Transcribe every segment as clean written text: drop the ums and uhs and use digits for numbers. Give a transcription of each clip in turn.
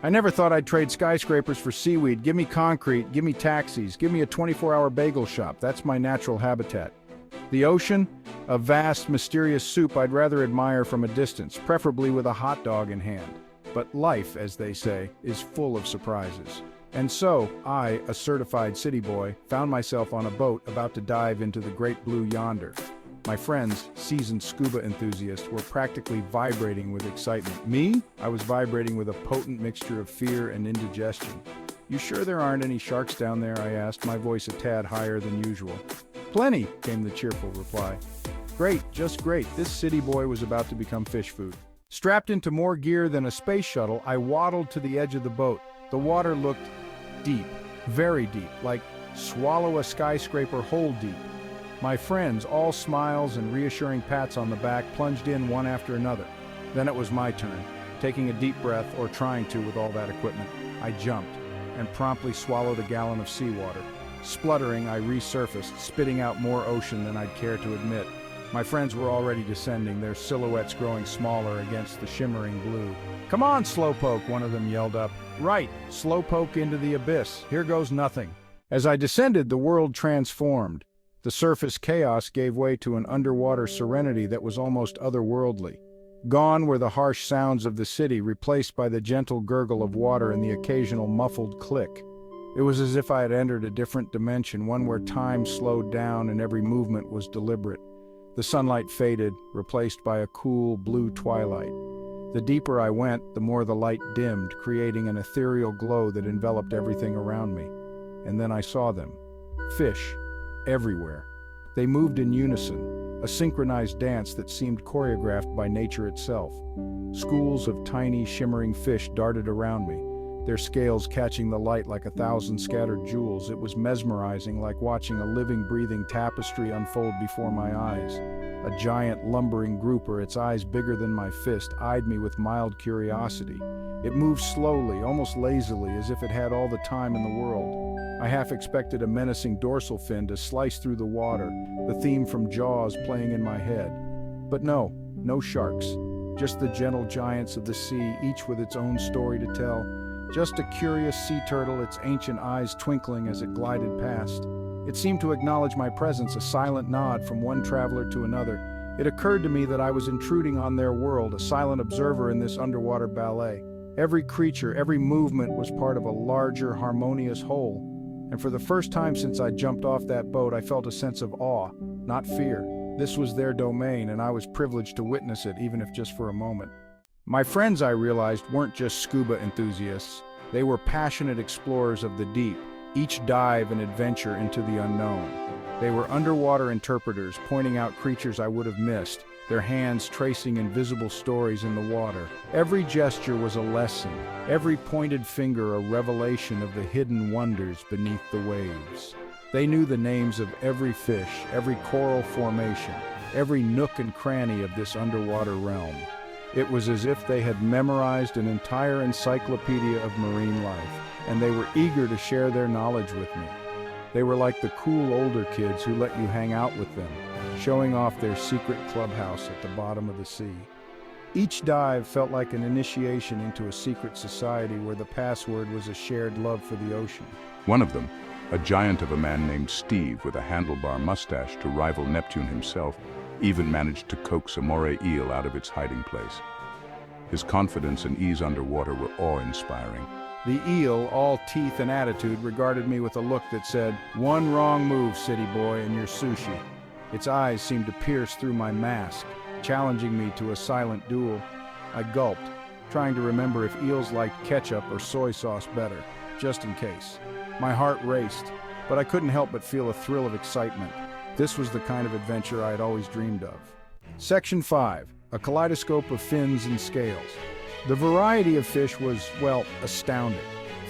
I never thought I'd trade skyscrapers for seaweed. Give me concrete, give me taxis, give me a 24-hour bagel shop. That's my natural habitat. The ocean? A vast, mysterious soup I'd rather admire from a distance, preferably with a hot dog in hand. But life, as they say, is full of surprises. And so, I, a certified city boy, found myself on a boat about to dive into the great blue yonder. My friends, seasoned scuba enthusiasts, were practically vibrating with excitement. Me? I was vibrating with a potent mixture of fear and indigestion. "You sure there aren't any sharks down there?" I asked, my voice a tad higher than usual. "Plenty," came the cheerful reply. "Great, just great." This city boy was about to become fish food. Strapped into more gear than a space shuttle, I waddled to the edge of the boat. The water looked deep, very deep, like swallow a skyscraper whole deep. My friends, all smiles and reassuring pats on the back, plunged in one after another. Then it was my turn. Taking a deep breath, or trying to with all that equipment, I jumped and promptly swallowed a gallon of seawater. Spluttering, I resurfaced, spitting out more ocean than I'd care to admit. My friends were already descending, their silhouettes growing smaller against the shimmering blue. "Come on, slowpoke," one of them yelled up. "Right, slowpoke into the abyss. Here goes nothing." As I descended, the world transformed. The surface chaos gave way to an underwater serenity that was almost otherworldly. Gone were the harsh sounds of the city, replaced by the gentle gurgle of water and the occasional muffled click. It was as if I had entered a different dimension, one where time slowed down and every movement was deliberate. The sunlight faded, replaced by a cool blue twilight. The deeper I went, the more the light dimmed, creating an ethereal glow that enveloped everything around me. And then I saw them. Fish. Everywhere. They moved in unison, a synchronized dance that seemed choreographed by nature itself. Schools of tiny, shimmering fish darted around me, their scales catching the light like 1,000 scattered jewels. It was mesmerizing, like watching a living, breathing tapestry unfold before my eyes. A giant, lumbering grouper, its eyes bigger than my fist, eyed me with mild curiosity. It moved slowly, almost lazily, as if it had all the time in the world. I half expected a menacing dorsal fin to slice through the water, the theme from Jaws playing in my head. But no sharks. Just the gentle giants of the sea, each with its own story to tell. Just a curious sea turtle, its ancient eyes twinkling as it glided past. It seemed to acknowledge my presence, a silent nod from one traveler to another. It occurred to me that I was intruding on their world, a silent observer in this underwater ballet. Every creature, every movement was part of a larger, harmonious whole. And for the first time since I jumped off that boat, I felt a sense of awe, not fear. This was their domain, and I was privileged to witness it, even if just for a moment. My friends, I realized, weren't just scuba enthusiasts. They were passionate explorers of the deep, each dive an adventure into the unknown. They were underwater interpreters, pointing out creatures I would have missed, their hands tracing invisible stories in the water. Every gesture was a lesson, every pointed finger a revelation of the hidden wonders beneath the waves. They knew the names of every fish, every coral formation, every nook and cranny of this underwater realm. It was as if they had memorized an entire encyclopedia of marine life, and they were eager to share their knowledge with me. They were like the cool older kids who let you hang out with them, showing off their secret clubhouse at the bottom of the sea. Each dive felt like an initiation into a secret society where the password was a shared love for the ocean. One of them, a giant of a man named Steve with a handlebar mustache to rival Neptune himself, even managed to coax a moray eel out of its hiding place. His confidence and ease underwater were awe-inspiring. The eel, all teeth and attitude, regarded me with a look that said, "One wrong move, city boy, and you're sushi." Its eyes seemed to pierce through my mask, challenging me to a silent duel. I gulped, trying to remember if eels liked ketchup or soy sauce better, just in case. My heart raced, but I couldn't help but feel a thrill of excitement. This was the kind of adventure I had always dreamed of. Section 5. A kaleidoscope of fins and scales. The variety of fish was, well, astounding.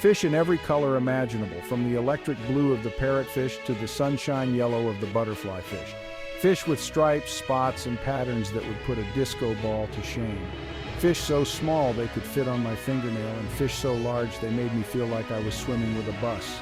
Fish in every color imaginable, from the electric blue of the parrotfish to the sunshine yellow of the butterfly fish. Fish with stripes, spots, and patterns that would put a disco ball to shame. Fish so small they could fit on my fingernail, and fish so large they made me feel like I was swimming with a bus.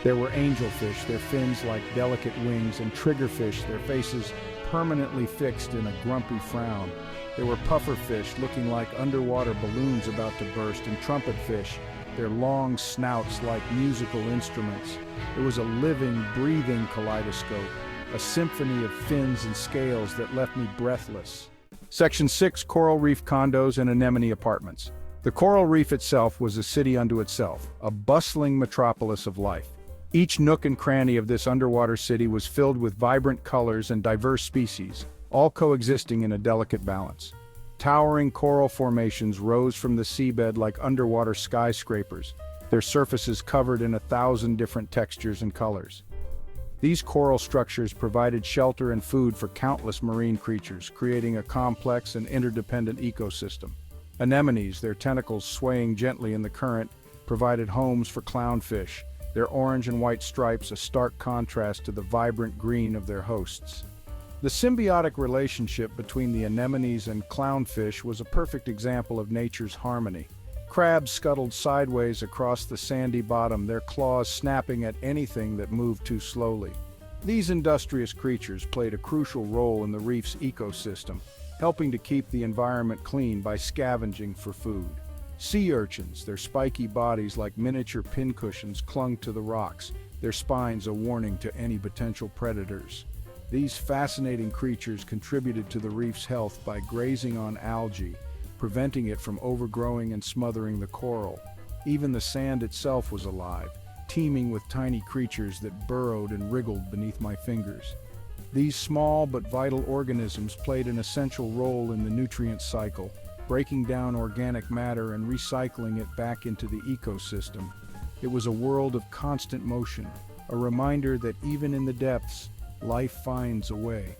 There were angelfish, their fins like delicate wings, and triggerfish, their faces permanently fixed in a grumpy frown. There were pufferfish looking like underwater balloons about to burst, and trumpetfish, their long snouts like musical instruments. It was a living, breathing kaleidoscope, a symphony of fins and scales that left me breathless. Section 6, Coral Reef Condos and Anemone Apartments. The coral reef itself was a city unto itself, a bustling metropolis of life. Each nook and cranny of this underwater city was filled with vibrant colors and diverse species, all coexisting in a delicate balance. Towering coral formations rose from the seabed like underwater skyscrapers, their surfaces covered in 1,000 different textures and colors. These coral structures provided shelter and food for countless marine creatures, creating a complex and interdependent ecosystem. Anemones, their tentacles swaying gently in the current, provided homes for clownfish, their orange and white stripes a stark contrast to the vibrant green of their hosts. The symbiotic relationship between the anemones and clownfish was a perfect example of nature's harmony. Crabs scuttled sideways across the sandy bottom, their claws snapping at anything that moved too slowly. These industrious creatures played a crucial role in the reef's ecosystem, helping to keep the environment clean by scavenging for food. Sea urchins, their spiky bodies like miniature pincushions, clung to the rocks, their spines a warning to any potential predators. These fascinating creatures contributed to the reef's health by grazing on algae, preventing it from overgrowing and smothering the coral. Even the sand itself was alive, teeming with tiny creatures that burrowed and wriggled beneath my fingers. These small but vital organisms played an essential role in the nutrient cycle, breaking down organic matter and recycling it back into the ecosystem. It was a world of constant motion, a reminder that even in the depths, life finds a way.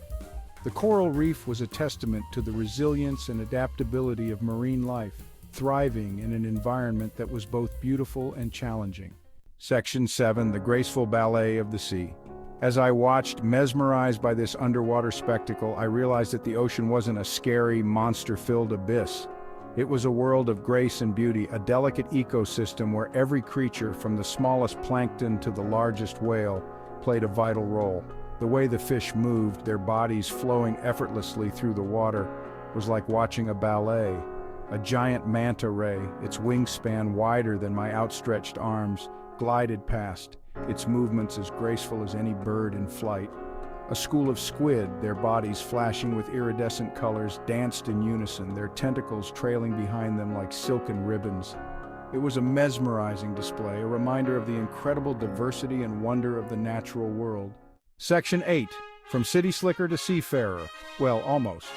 The coral reef was a testament to the resilience and adaptability of marine life, thriving in an environment that was both beautiful and challenging. Section 7, the graceful ballet of the sea. As I watched, mesmerized by this underwater spectacle, I realized that the ocean wasn't a scary, monster-filled abyss. It was a world of grace and beauty, a delicate ecosystem where every creature, from the smallest plankton to the largest whale, played a vital role. The way the fish moved, their bodies flowing effortlessly through the water, was like watching a ballet. A giant manta ray, its wingspan wider than my outstretched arms, glided past, its movements as graceful as any bird in flight. A school of squid, their bodies flashing with iridescent colors, danced in unison, their tentacles trailing behind them like silken ribbons. It was a mesmerizing display, a reminder of the incredible diversity and wonder of the natural world. Section 8, from city slicker to seafarer. Well, almost.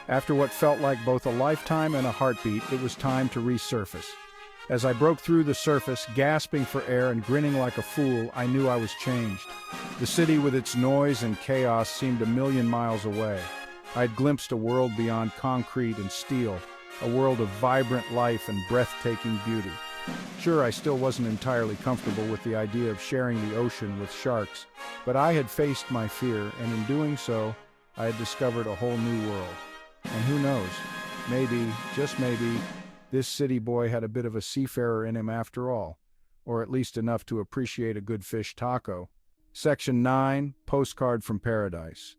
After what felt like both a lifetime and a heartbeat, it was time to resurface. As I broke through the surface, gasping for air and grinning like a fool, I knew I was changed. The city with its noise and chaos seemed a million miles away. I'd glimpsed a world beyond concrete and steel, a world of vibrant life and breathtaking beauty. Sure, I still wasn't entirely comfortable with the idea of sharing the ocean with sharks, but I had faced my fear, and in doing so, I had discovered a whole new world. And who knows, maybe, just maybe, this city boy had a bit of a seafarer in him after all, or at least enough to appreciate a good fish taco. Section 9, Postcard from Paradise.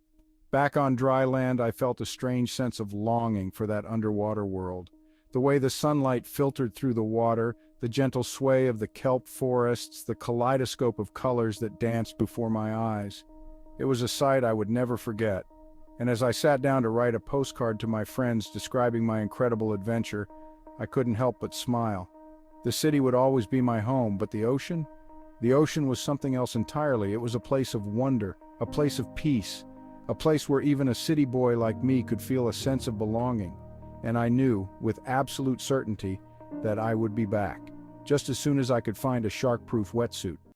Back on dry land, I felt a strange sense of longing for that underwater world. The way the sunlight filtered through the water, the gentle sway of the kelp forests, the kaleidoscope of colors that danced before my eyes. It was a sight I would never forget. And as I sat down to write a postcard to my friends describing my incredible adventure, I couldn't help but smile. The city would always be my home, but the ocean? The ocean was something else entirely. It was a place of wonder, a place of peace, a place where even a city boy like me could feel a sense of belonging. And I knew, with absolute certainty, that I would be back, just as soon as I could find a shark-proof wetsuit.